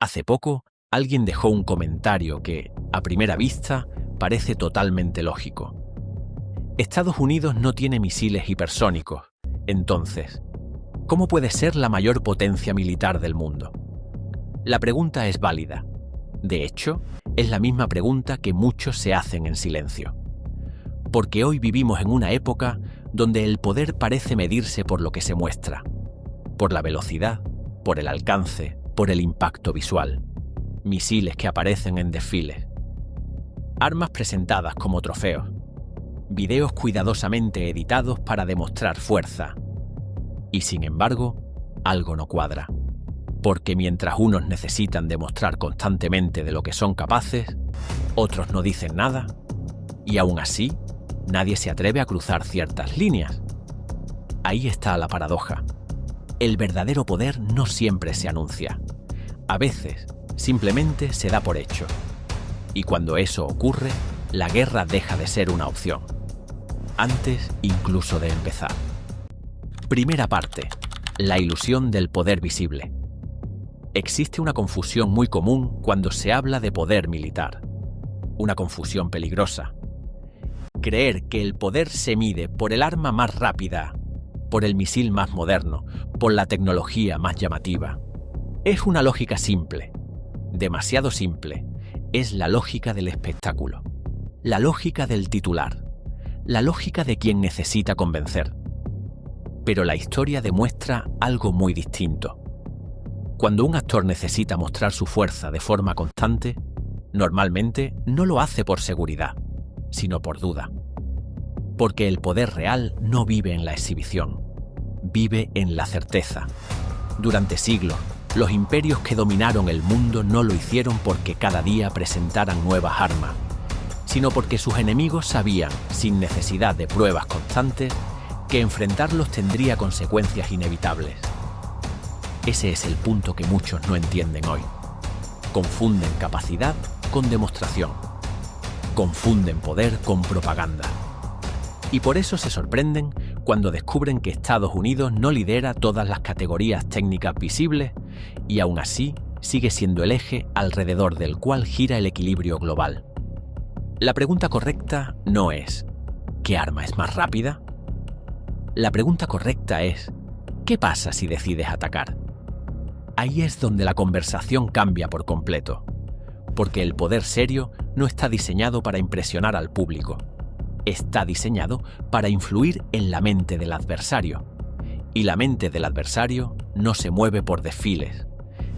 Hace poco, alguien dejó un comentario que, a primera vista, parece totalmente lógico. Estados Unidos no tiene misiles hipersónicos. Entonces, ¿cómo puede ser la mayor potencia militar del mundo? La pregunta es válida. De hecho, es la misma pregunta que muchos se hacen en silencio. Porque hoy vivimos en una época donde el poder parece medirse por lo que se muestra, por la velocidad, por el alcance, por el impacto visual. Misiles que aparecen en desfiles. Armas presentadas como trofeos. Videos cuidadosamente editados para demostrar fuerza. Y sin embargo, algo no cuadra. Porque mientras unos necesitan demostrar constantemente de lo que son capaces, otros no dicen nada, y aún así, nadie se atreve a cruzar ciertas líneas. Ahí está la paradoja. El verdadero poder no siempre se anuncia. A veces, simplemente se da por hecho. Y cuando eso ocurre, la guerra deja de ser una opción. Antes incluso de empezar. Primera parte. La ilusión del poder visible. Existe una confusión muy común cuando se habla de poder militar. Una confusión peligrosa. Creer que el poder se mide por el arma más rápida, por el misil más moderno, por la tecnología más llamativa. Es una lógica simple, demasiado simple. Es la lógica del espectáculo, la lógica del titular, la lógica de quien necesita convencer. Pero la historia demuestra algo muy distinto. Cuando un actor necesita mostrar su fuerza de forma constante, normalmente no lo hace por seguridad, sino por duda. Porque el poder real no vive en la exhibición, vive en la certeza. Durante siglos, los imperios que dominaron el mundo no lo hicieron porque cada día presentaran nuevas armas, sino porque sus enemigos sabían, sin necesidad de pruebas constantes, que enfrentarlos tendría consecuencias inevitables. Ese es el punto que muchos no entienden hoy. Confunden capacidad con demostración. Confunden poder con propaganda. Y por eso se sorprenden cuando descubren que Estados Unidos no lidera todas las categorías técnicas visibles y aún así sigue siendo el eje alrededor del cual gira el equilibrio global. La pregunta correcta no es ¿qué arma es más rápida? La pregunta correcta es ¿qué pasa si decides atacar? Ahí es donde la conversación cambia por completo, porque el poder serio no está diseñado para impresionar al público. Está diseñado para influir en la mente del adversario. Y la mente del adversario no se mueve por desfiles,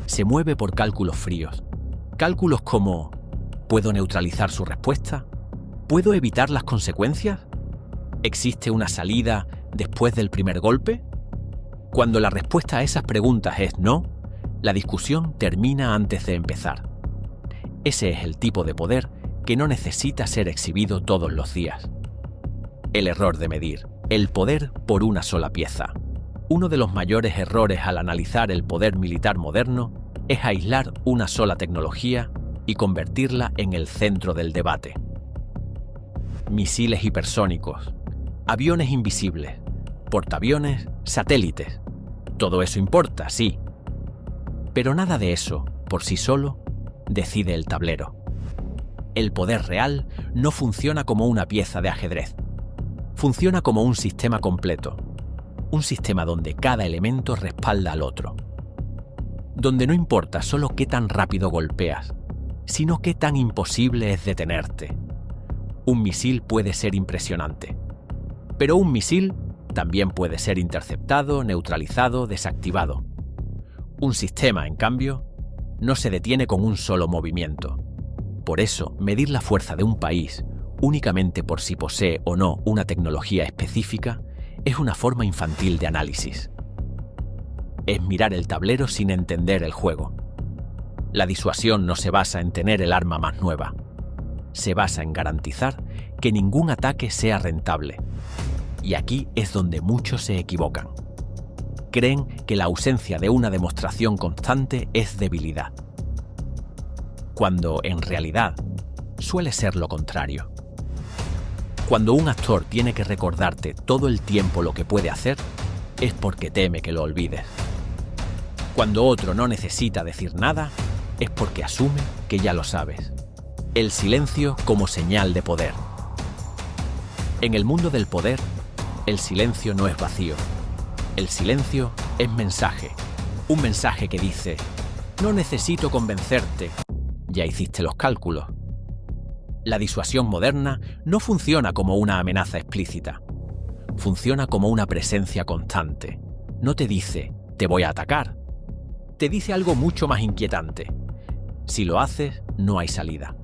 se mueve por cálculos fríos. Cálculos como ¿puedo neutralizar su respuesta? ¿Puedo evitar las consecuencias? ¿Existe una salida después del primer golpe? Cuando la respuesta a esas preguntas es no, la discusión termina antes de empezar. Ese es el tipo de poder que no necesita ser exhibido todos los días. El error de medir el poder por una sola pieza. Uno de los mayores errores al analizar el poder militar moderno es aislar una sola tecnología y convertirla en el centro del debate. Misiles hipersónicos, aviones invisibles, portaaviones, satélites. Todo eso importa, sí. Pero nada de eso, por sí solo, decide el tablero. El poder real no funciona como una pieza de ajedrez. Funciona como un sistema completo. Un sistema donde cada elemento respalda al otro. Donde no importa solo qué tan rápido golpeas, sino qué tan imposible es detenerte. Un misil puede ser impresionante. Pero un misil también puede ser interceptado, neutralizado, desactivado. Un sistema, en cambio, no se detiene con un solo movimiento. Por eso, medir la fuerza de un país únicamente por si posee o no una tecnología específica es una forma infantil de análisis. Es mirar el tablero sin entender el juego. La disuasión no se basa en tener el arma más nueva. Se basa en garantizar que ningún ataque sea rentable. Y aquí es donde muchos se equivocan. Creen que la ausencia de una demostración constante es debilidad, cuando en realidad suele ser lo contrario. Cuando un actor tiene que recordarte todo el tiempo lo que puede hacer, es porque teme que lo olvides. Cuando otro no necesita decir nada, es porque asume que ya lo sabes. El silencio como señal de poder. En el mundo del poder, el silencio no es vacío. El silencio es mensaje. Un mensaje que dice: no necesito convencerte, ya hiciste los cálculos. La disuasión moderna no funciona como una amenaza explícita. Funciona como una presencia constante. No te dice: te voy a atacar. Te dice algo mucho más inquietante: si lo haces, no hay salida.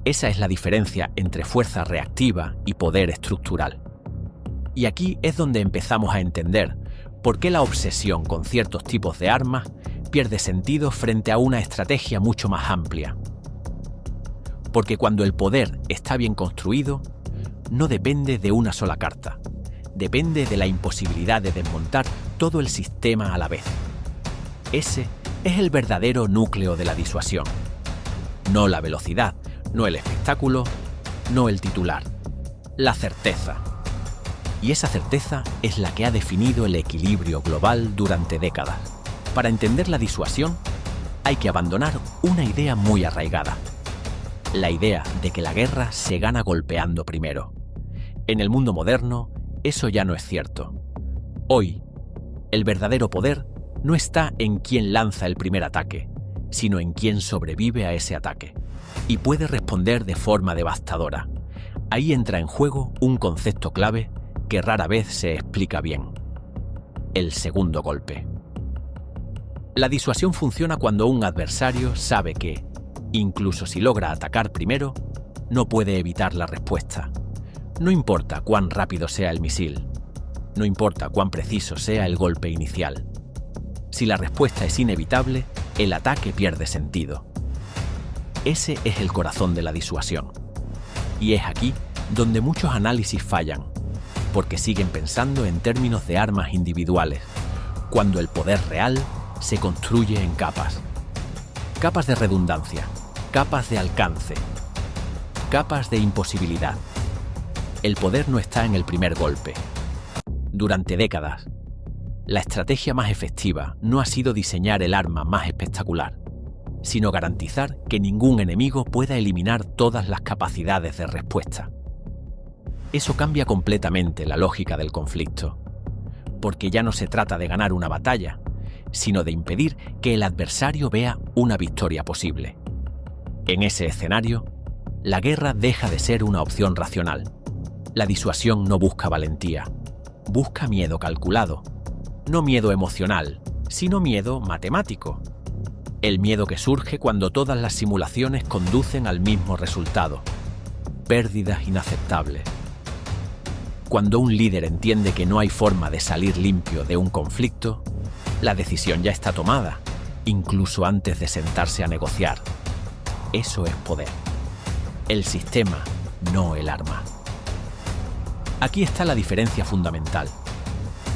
Esa es la diferencia entre fuerza reactiva y poder estructural. Y aquí es donde empezamos a entender por qué la obsesión con ciertos tipos de armas pierde sentido frente a una estrategia mucho más amplia. Porque cuando el poder está bien construido, no depende de una sola carta. Depende de la imposibilidad de desmontar todo el sistema a la vez. Ese es el verdadero núcleo de la disuasión. No la velocidad, no el espectáculo, no el titular. La certeza. Y esa certeza es la que ha definido el equilibrio global durante décadas. Para entender la disuasión, hay que abandonar una idea muy arraigada. La idea de que la guerra se gana golpeando primero. En el mundo moderno, eso ya no es cierto. Hoy, el verdadero poder no está en quién lanza el primer ataque, sino en quién sobrevive a ese ataque y puede responder de forma devastadora. Ahí entra en juego un concepto clave que rara vez se explica bien: el segundo golpe. La disuasión funciona cuando un adversario sabe que, incluso si logra atacar primero, no puede evitar la respuesta. No importa cuán rápido sea el misil, no importa cuán preciso sea el golpe inicial. Si la respuesta es inevitable, el ataque pierde sentido. Ese es el corazón de la disuasión. Y es aquí donde muchos análisis fallan, porque siguen pensando en términos de armas individuales, cuando el poder real se construye en capas. Capas de redundancia, capas de alcance, capas de imposibilidad. El poder no está en el primer golpe. Durante décadas, la estrategia más efectiva no ha sido diseñar el arma más espectacular, sino garantizar que ningún enemigo pueda eliminar todas las capacidades de respuesta. Eso cambia completamente la lógica del conflicto, porque ya no se trata de ganar una batalla, sino de impedir que el adversario vea una victoria posible. En ese escenario, la guerra deja de ser una opción racional. La disuasión no busca valentía, busca miedo calculado. No miedo emocional, sino miedo matemático. El miedo que surge cuando todas las simulaciones conducen al mismo resultado: pérdidas inaceptables. Cuando un líder entiende que no hay forma de salir limpio de un conflicto, la decisión ya está tomada, incluso antes de sentarse a negociar. Eso es poder. El sistema, no el arma. Aquí está la diferencia fundamental.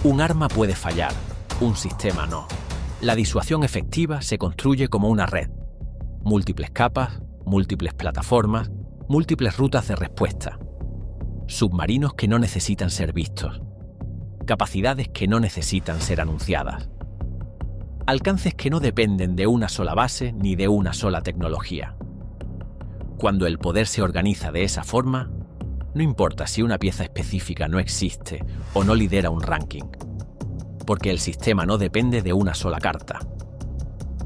Un arma puede fallar, un sistema no. La disuasión efectiva se construye como una red. Múltiples capas, múltiples plataformas, múltiples rutas de respuesta. Submarinos que no necesitan ser vistos. Capacidades que no necesitan ser anunciadas. Alcances que no dependen de una sola base ni de una sola tecnología. Cuando el poder se organiza de esa forma, no importa si una pieza específica no existe o no lidera un ranking, porque el sistema no depende de una sola carta.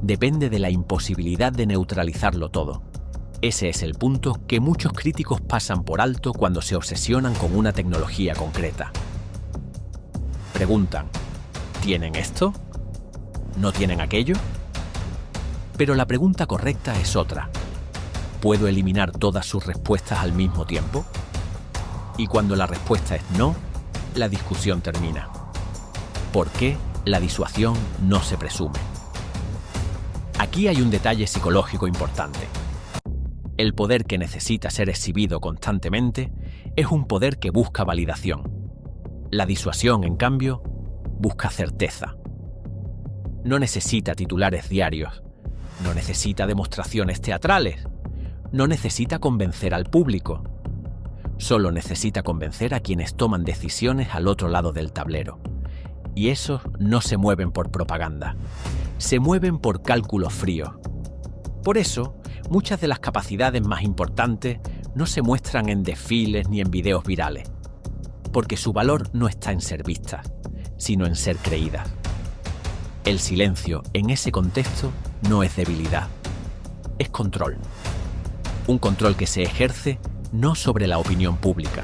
Depende de la imposibilidad de neutralizarlo todo. Ese es el punto que muchos críticos pasan por alto cuando se obsesionan con una tecnología concreta. Preguntan: ¿tienen esto? ¿No tienen aquello? Pero la pregunta correcta es otra. ¿Puedo eliminar todas sus respuestas al mismo tiempo? Y cuando la respuesta es no, la discusión termina. ¿Por qué la disuasión no se presume? Aquí hay un detalle psicológico importante. El poder que necesita ser exhibido constantemente es un poder que busca validación. La disuasión, en cambio, busca certeza. No necesita titulares diarios, no necesita demostraciones teatrales, no necesita convencer al público. Solo necesita convencer a quienes toman decisiones al otro lado del tablero. Y esos no se mueven por propaganda, se mueven por cálculos fríos. Por eso, muchas de las capacidades más importantes no se muestran en desfiles ni en videos virales, porque su valor no está en ser vistas, sino en ser creídas. El silencio en ese contexto no es debilidad, es control. Un control que se ejerce no sobre la opinión pública,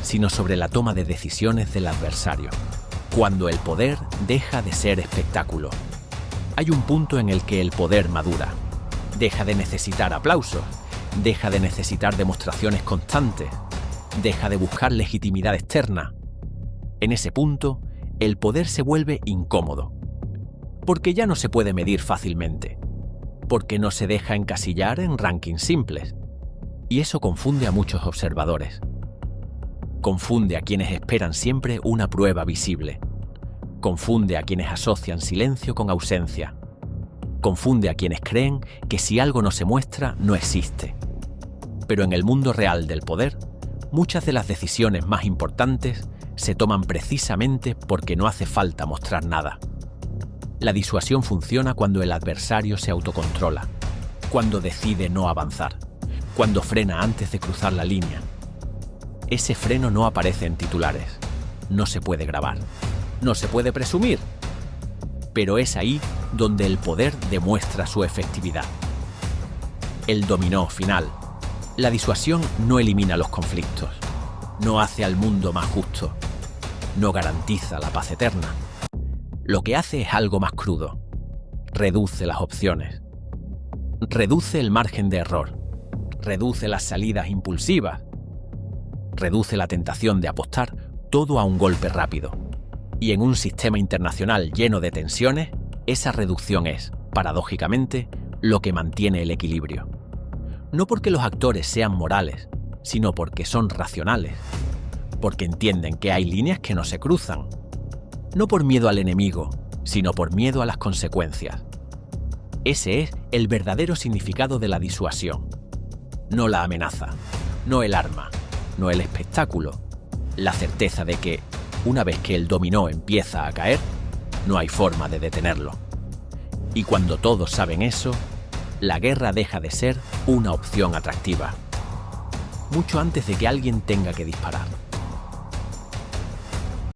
sino sobre la toma de decisiones del adversario. Cuando el poder deja de ser espectáculo, hay un punto en el que el poder madura. Deja de necesitar aplausos, deja de necesitar demostraciones constantes, deja de buscar legitimidad externa. En ese punto, el poder se vuelve incómodo, porque ya no se puede medir fácilmente, porque no se deja encasillar en rankings simples. Y eso confunde a muchos observadores. Confunde a quienes esperan siempre una prueba visible. Confunde a quienes asocian silencio con ausencia. Confunde a quienes creen que si algo no se muestra, no existe. Pero en el mundo real del poder, muchas de las decisiones más importantes se toman precisamente porque no hace falta mostrar nada. La disuasión funciona cuando el adversario se autocontrola, cuando decide no avanzar, cuando frena antes de cruzar la línea. Ese freno no aparece en titulares, no se puede grabar, no se puede presumir, pero es ahí donde el poder demuestra su efectividad. El dominó final. La disuasión no elimina los conflictos, no hace al mundo más justo, no garantiza la paz eterna. Lo que hace es algo más crudo. Reduce las opciones. Reduce el margen de error. Reduce las salidas impulsivas. Reduce la tentación de apostar todo a un golpe rápido. Y en un sistema internacional lleno de tensiones, esa reducción es, paradójicamente, lo que mantiene el equilibrio. No porque los actores sean morales, sino porque son racionales. Porque entienden que hay líneas que no se cruzan. No por miedo al enemigo, sino por miedo a las consecuencias. Ese es el verdadero significado de la disuasión. No la amenaza, no el arma, no el espectáculo. La certeza de que, una vez que el dominó empieza a caer, no hay forma de detenerlo. Y cuando todos saben eso, la guerra deja de ser una opción atractiva. Mucho antes de que alguien tenga que disparar.